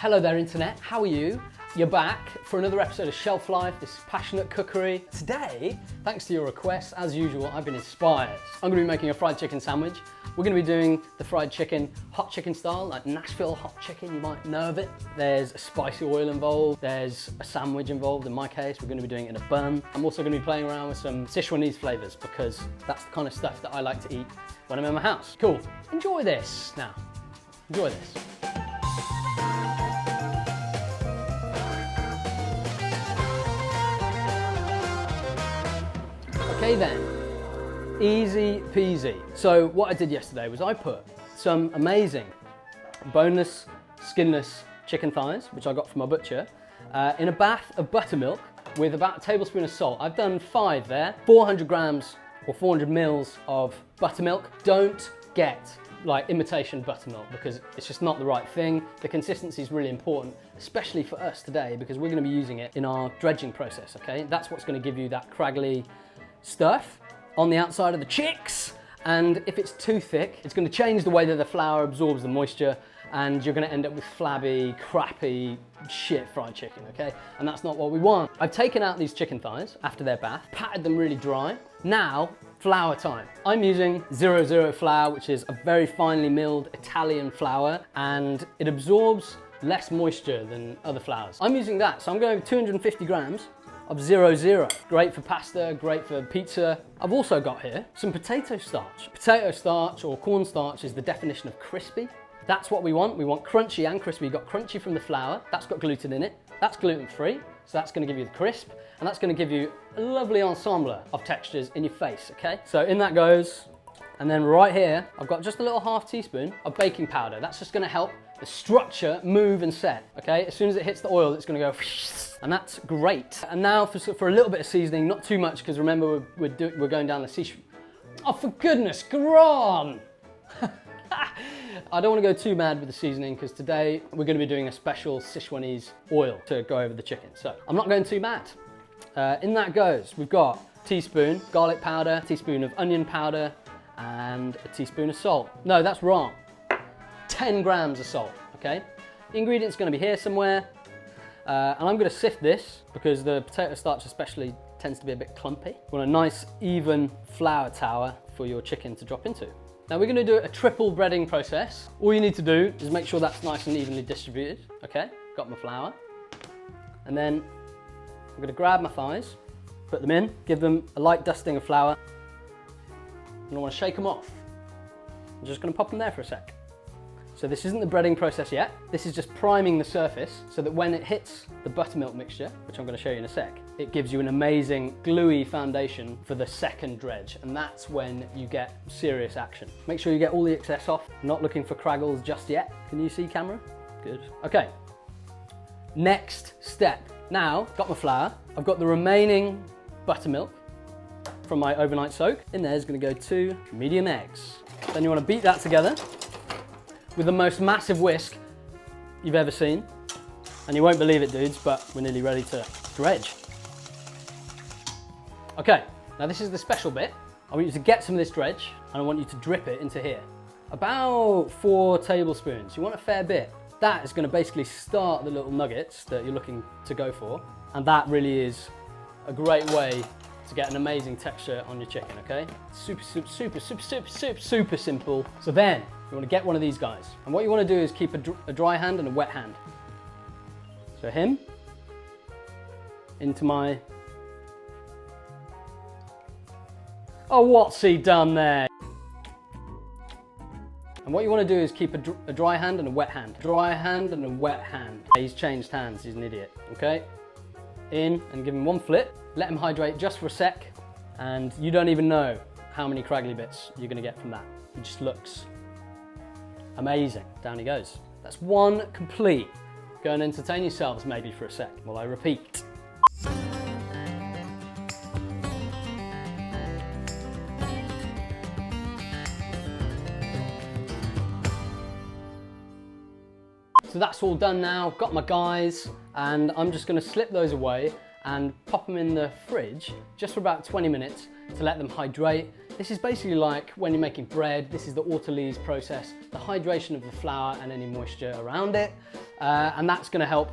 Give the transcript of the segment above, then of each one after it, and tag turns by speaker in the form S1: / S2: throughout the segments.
S1: Hello there internet, how are you? You're back for another episode of Shelf Life, this is Passionate Cookery. Today, thanks to your requests, as usual, I've been inspired. I'm gonna be making a fried chicken sandwich. We're gonna be doing the fried chicken, hot chicken style, like Nashville hot chicken, you might know of it. There's a spicy oil involved, there's a sandwich involved. In my case, we're gonna be doing it in a bun. I'm also gonna be playing around with some Sichuan flavors because that's the kind of stuff that I like to eat when I'm in my house. Cool, enjoy this now, enjoy this. Okay then, easy peasy. So what I did yesterday was I put some amazing boneless, skinless chicken thighs, which I got from my butcher, in a bath of buttermilk with about a tablespoon of salt. I've done 5 there, 400 grams or 400 mils of buttermilk. Don't get like imitation buttermilk because it's just not the right thing. The consistency is really important, especially for us today because we're going to be using it in our dredging process, okay? That's what's going to give you that craggly stuff on the outside of the chicks, and if it's too thick it's going to change the way that the flour absorbs the moisture and you're going to end up with flabby, crappy shit fried chicken, okay? And that's not what we want. I've taken out these chicken thighs after their bath, patted them really dry. Now, flour time. I'm using 00 flour, which is a very finely milled Italian flour, and it absorbs less moisture than other flours. I'm using that, so I'm going with 250 grams of 00. Great for pasta, great for pizza. I've also got here some potato starch. Potato starch or corn starch is the definition of crispy. That's what we want. We want crunchy and crispy. You got crunchy from the flour, that's got gluten in it. That's gluten-free, so that's gonna give you the crisp, and that's gonna give you a lovely ensemble of textures in your face, okay? So in that goes, and then right here, I've got just a little half teaspoon of baking powder. That's just gonna help the structure move and set, okay? As soon as it hits the oil, it's gonna go, and that's great. And now for a little bit of seasoning, not too much, because remember we're going down the Sichuan. Oh, for goodness, on! I don't want to go too mad with the seasoning because today we're going to be doing a special Sichuanese oil to go over the chicken. So I'm not going too mad. In that goes, we've got a teaspoon garlic powder, a teaspoon of onion powder, and a teaspoon of salt. No, that's wrong. 10 grams of salt, okay? The ingredient's going to be here somewhere. And I'm going to sift this because the potato starch especially tends to be a bit clumpy. You want a nice even flour tower for your chicken to drop into. Now we're going to do a triple breading process. All you need to do is make sure that's nice and evenly distributed. Okay, got my flour. And then I'm going to grab my thighs, put them in, give them a light dusting of flour. And I want to shake them off. I'm just going to pop them there for a sec. So this isn't the breading process yet. This is just priming the surface so that when it hits the buttermilk mixture, which I'm going to show you in a sec, it gives you an amazing gluey foundation for the second dredge. And that's when you get serious action. Make sure you get all the excess off. Not looking for craggles just yet. Can you see camera? Good. Okay. Next step. Now, got my flour. I've got the remaining buttermilk from my overnight soak. In there is going to go 2 medium eggs. Then you want to beat that together with the most massive whisk you've ever seen. And you won't believe it, dudes, but we're nearly ready to dredge. Okay, now this is the special bit. I want you to get some of this dredge and I want you to drip it into here. About 4 tablespoons. You want a fair bit. That is going to basically start the little nuggets that you're looking to go for. And that really is a great way to get an amazing texture on your chicken, okay? Super simple. So then, you want to get one of these guys. And what you want to do is keep a dry hand and a wet hand. So him, into my... Oh, what's he done there? And what you want to do is keep a dry hand and a wet hand. Dry hand and a wet hand. He's changed hands, he's an idiot, okay? In and give him 1 flip. Let him hydrate just for a sec. And you don't even know how many craggly bits you're going to get from that. It just looks amazing. Down he goes. That's 1 complete. Go and entertain yourselves maybe for a sec while I repeat. So that's all done now, got my guys, and I'm just gonna slip those away and pop them in the fridge just for about 20 minutes to let them hydrate. This is basically like when you're making bread, this is the autolyse process, the hydration of the flour and any moisture around it. And that's gonna help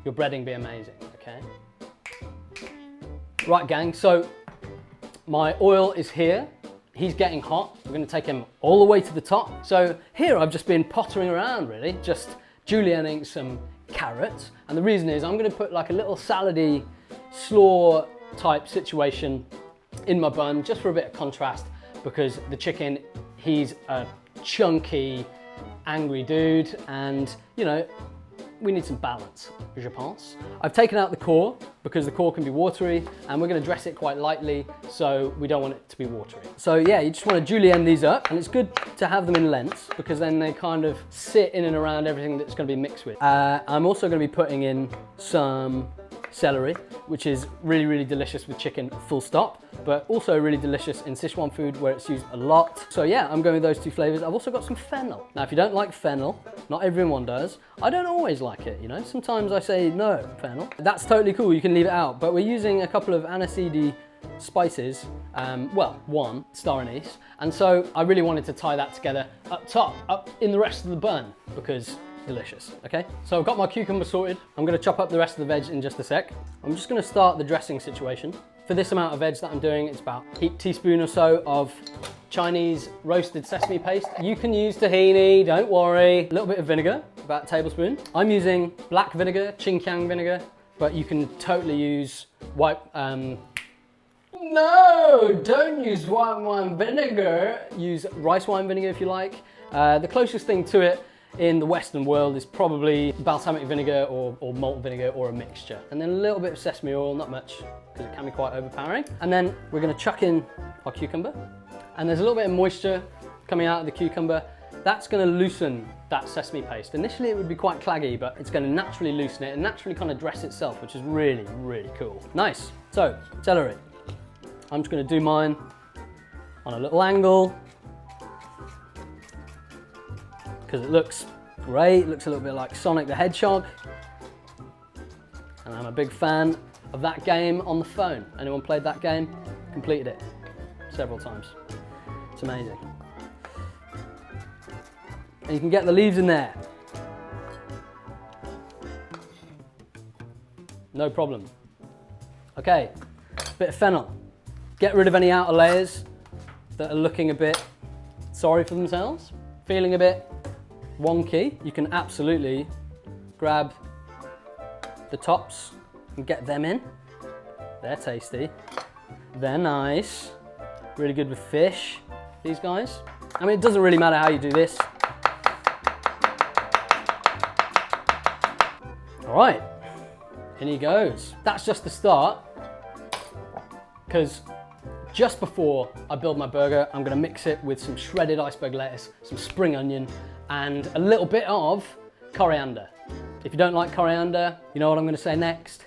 S1: your breading be amazing, okay? Right gang, so my oil is here. He's getting hot. We're gonna take him all the way to the top. So here I've just been pottering around really, just julienning some carrots. And the reason is I'm gonna put like a little salady slaw type situation in my bun, just for a bit of contrast, because the chicken, he's a chunky, angry dude, and you know, we need some balance, je pense. I've taken out the core because the core can be watery, and we're gonna dress it quite lightly, so we don't want it to be watery. So yeah, you just wanna julienne these up, and it's good to have them in lengths because then they kind of sit in and around everything that's gonna be mixed with. I'm also gonna be putting in some celery, which is really, really delicious with chicken, full stop, but also really delicious in Sichuan food where it's used a lot. So yeah, I'm going with those two flavors. I've also got some fennel. Now, if you don't like fennel, not everyone does. I don't always like it, you know? Sometimes I say no fennel. That's totally cool, you can leave it out, but we're using a couple of aniseed spices, well, one, star anise, and so I really wanted to tie that together up top, up in the rest of the bun, because delicious, okay? So I've got my cucumber sorted. I'm gonna chop up the rest of the veg in just a sec. I'm just gonna start the dressing situation. For this amount of veg that I'm doing, it's about a teaspoon or so of Chinese roasted sesame paste. You can use tahini, don't worry. A little bit of vinegar, about a tablespoon. I'm using black vinegar, Qingqiang vinegar, but you can totally use white, no, don't use white wine vinegar. Use rice wine vinegar if you like. The closest thing to it in the Western world is probably balsamic vinegar or malt vinegar or a mixture. And then a little bit of sesame oil, not much, because it can be quite overpowering. And then we're gonna chuck in our cucumber. And there's a little bit of moisture coming out of the cucumber. That's gonna loosen that sesame paste. Initially it would be quite claggy, but it's gonna naturally loosen it and naturally kind of dress itself, which is really, really cool. Nice. So, celery. I'm just gonna do mine on a little angle, because it looks great. It looks a little bit like Sonic the Hedgehog. And I'm a big fan of that game on the phone. Anyone played that game? Completed it several times. It's amazing. And you can get the leaves in there. No problem. Okay, bit of fennel. Get rid of any outer layers that are looking a bit sorry for themselves, feeling a bit wonky. You can absolutely grab the tops and get them in. They're tasty. They're nice. Really good with fish, these guys. I mean, it doesn't really matter how you do this. All right, in he goes. That's just the start, because just before I build my burger, I'm gonna mix it with some shredded iceberg lettuce, some spring onion, and a little bit of coriander. If you don't like coriander, you know what I'm gonna say next?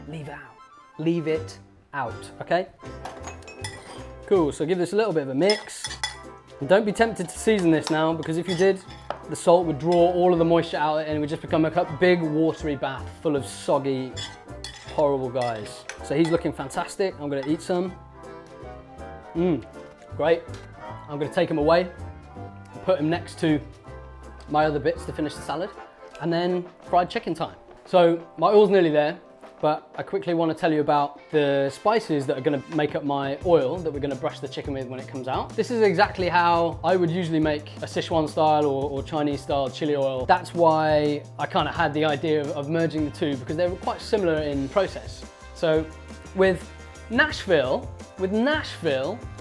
S1: Leave it out. Leave it out, okay? Cool, so give this a little bit of a mix. And don't be tempted to season this now, because if you did, the salt would draw all of the moisture out and it would just become a big watery bath full of soggy, horrible guys. So he's looking fantastic. I'm gonna eat some. Great. I'm gonna take him away, put him next to my other bits to finish the salad, and then fried chicken time. So my oil's nearly there, but I quickly want to tell you about the spices that are going to make up my oil that we're going to brush the chicken with when it comes out. This is exactly how I would usually make a Sichuan style or Chinese style chili oil. That's why I kind of had the idea of merging the two, because they were quite similar in process. So with Nashville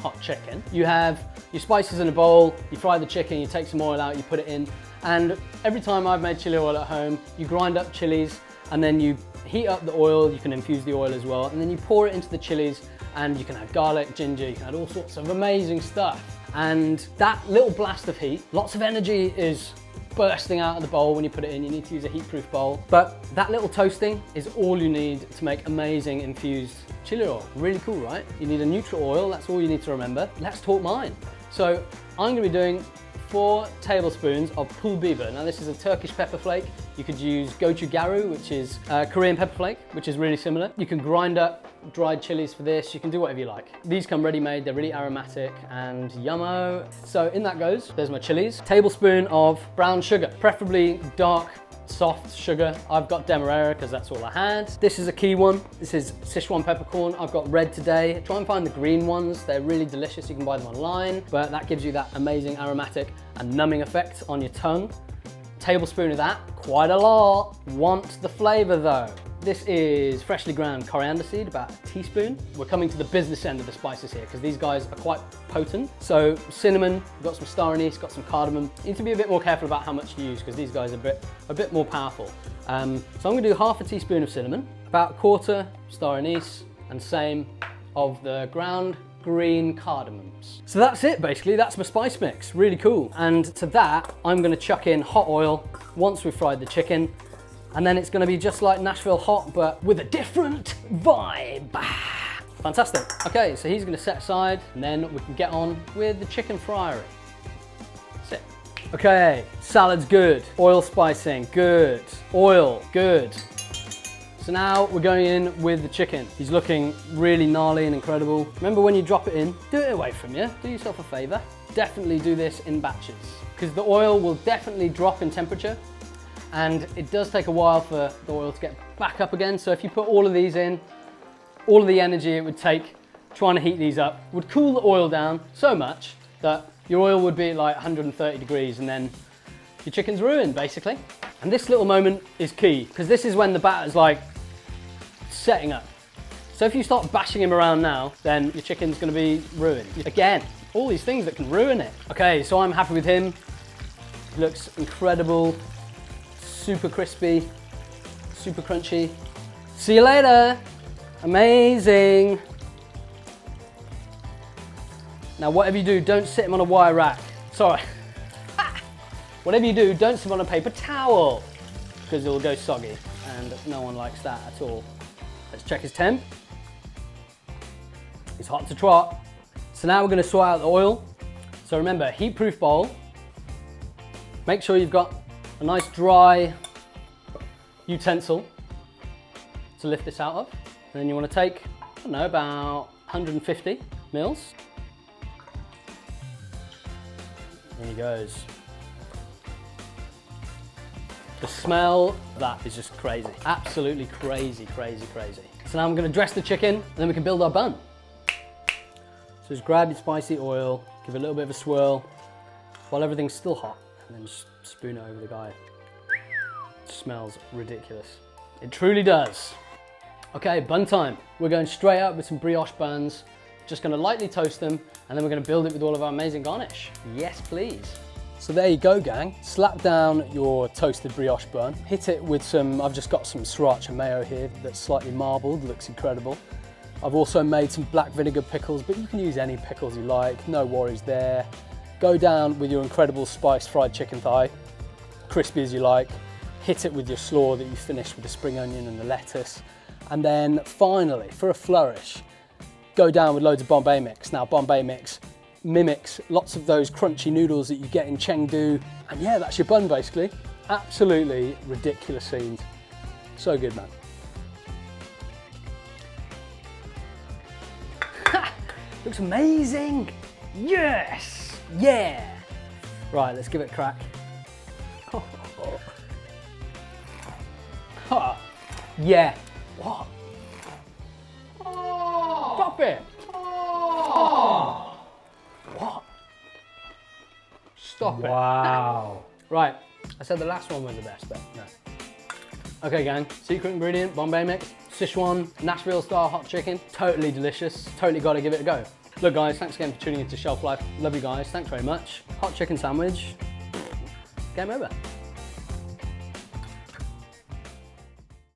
S1: hot chicken, you have your spices in a bowl, you fry the chicken, you take some oil out, you put it in, and every time I've made chili oil at home, you grind up chilies and then you heat up the oil, you can infuse the oil as well, and then you pour it into the chilies, and you can add garlic, ginger, you can add all sorts of amazing stuff. And that little blast of heat, lots of energy is bursting out of the bowl when you put it in. You need to use a heat-proof bowl. But that little toasting is all you need to make amazing infused chili oil. Really cool, right? You need a neutral oil, that's all you need to remember. Let's talk mine. So I'm gonna be doing 4 tablespoons of pul biber. Now this is a Turkish pepper flake. You could use gochugaru, which is Korean pepper flake, which is really similar. You can grind up dried chilies for this. You can do whatever you like. These come ready-made. They're really aromatic and yummo. So in that goes, there's my chilies. Tablespoon of brown sugar, preferably dark, soft sugar. I've got Demerara because that's all I had. This is a key one. This is Sichuan peppercorn. I've got red today. Try and find the green ones. They're really delicious. You can buy them online, but that gives you that amazing aromatic and numbing effect on your tongue. Tablespoon of that, quite a lot. Want the flavor though. This is freshly ground coriander seed, about a teaspoon. We're coming to the business end of the spices here because these guys are quite potent. So cinnamon, we've got some star anise, got some cardamom. You need to be a bit more careful about how much you use because these guys are a bit more powerful. So I'm gonna do half a teaspoon of cinnamon, about a quarter star anise, and same of the ground green cardamoms. So that's it basically, that's my spice mix, really cool. And to that, I'm gonna chuck in hot oil once we've fried the chicken, and then it's gonna be just like Nashville hot, but with a different vibe. Fantastic. Okay, so he's gonna set aside, and then we can get on with the chicken fryery. That's it. Okay, salad's good, oil spicing, good, oil, good. So now we're going in with the chicken. He's looking really gnarly and incredible. Remember when you drop it in, do it away from you. Do yourself a favor. Definitely do this in batches because the oil will definitely drop in temperature and it does take a while for the oil to get back up again. So if you put all of these in, all of the energy it would take trying to heat these up would cool the oil down so much that your oil would be like 130 degrees and then your chicken's ruined basically. And this little moment is key because this is when the batter's like setting up. So if you start bashing him around now, then your chicken's gonna be ruined. Again, all these things that can ruin it. Okay, so I'm happy with him. He looks incredible, super crispy, super crunchy. See you later. Amazing. Now whatever you do, don't sit him on a wire rack. Sorry. Whatever you do, don't sit him on a paper towel because it'll go soggy and no one likes that at all. Let's check his temp. He's hot to trot. So now we're going to sort out the oil. So remember, heat-proof bowl. Make sure you've got a nice dry utensil to lift this out of. And then you want to take, I don't know, about 150 mils. There he goes. The smell of that is just crazy. Absolutely crazy, crazy, crazy. So now I'm gonna dress the chicken and then we can build our bun. So just grab your spicy oil, give it a little bit of a swirl while everything's still hot, and then just spoon it over the guy. It smells ridiculous. It truly does. Okay, bun time. We're going straight up with some brioche buns. Just gonna lightly toast them, and then we're gonna build it with all of our amazing garnish. Yes, please. So there you go, gang. Slap down your toasted brioche bun. Hit it with some, I've just got some sriracha mayo here that's slightly marbled, looks incredible. I've also made some black vinegar pickles, but you can use any pickles you like, no worries there. Go down with your incredible spiced fried chicken thigh, crispy as you like. Hit it with your slaw that you finished with the spring onion and the lettuce. And then finally, for a flourish, go down with loads of Bombay mix. Now, Bombay mix mimics lots of those crunchy noodles that you get in Chengdu. And yeah, that's your bun basically. Absolutely ridiculous scenes. So good, man. Looks amazing. Yes, yeah. Right, let's give it a crack. Yeah. What? Stop it. What? Stop it. Wow. Right, I said the last one was the best, but no. Okay, gang, secret ingredient, Bombay mix, Sichuan, Nashville style hot chicken, totally delicious, totally gotta give it a go. Look guys, thanks again for tuning into Shelf Life. Love you guys, thanks very much. Hot chicken sandwich, game over.